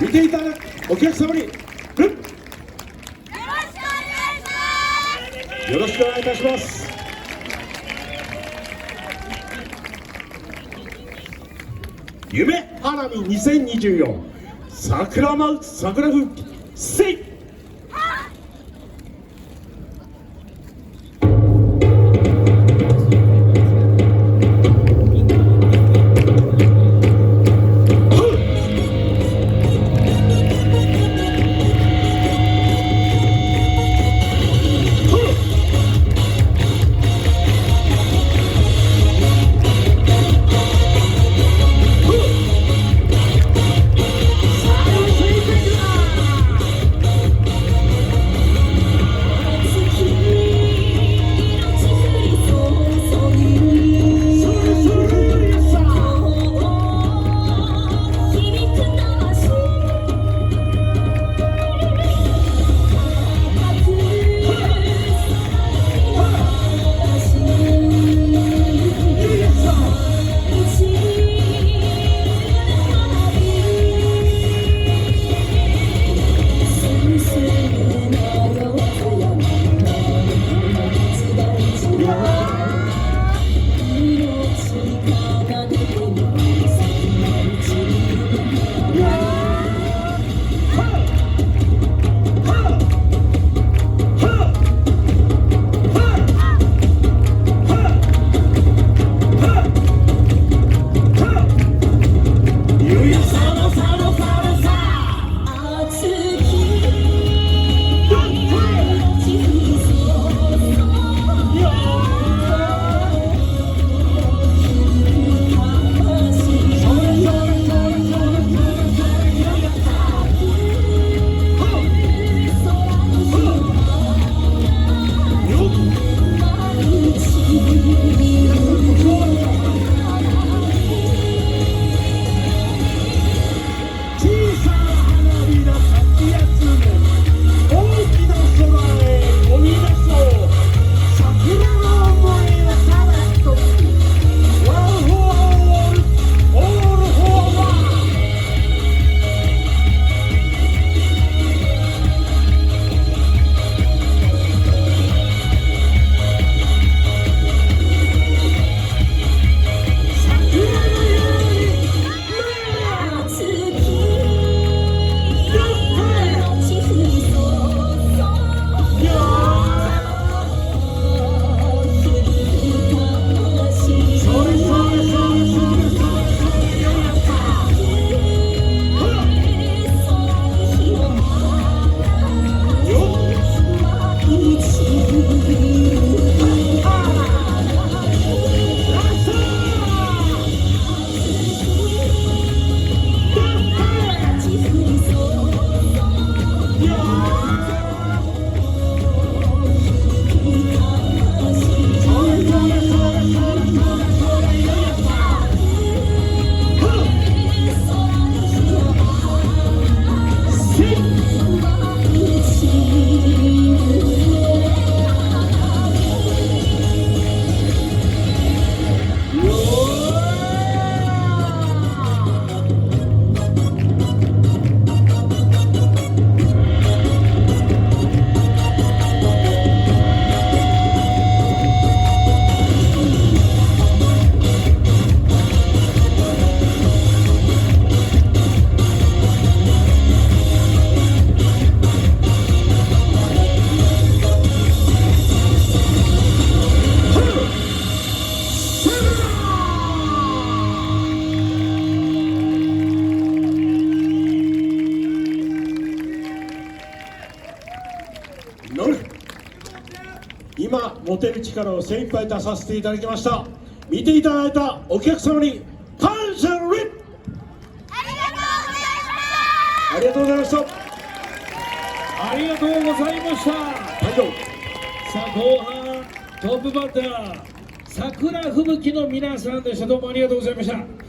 見ていただくお客様によろしくお願いいたします。夢花火2024桜舞う桜吹雪せい。今持てる力を精一杯出させていただきました。見ていただいたお客様に感謝の礼。ありがとうございました。ありがとうございました。さあ後半トップバッター桜吹雪の皆さんでした。どうもありがとうございました。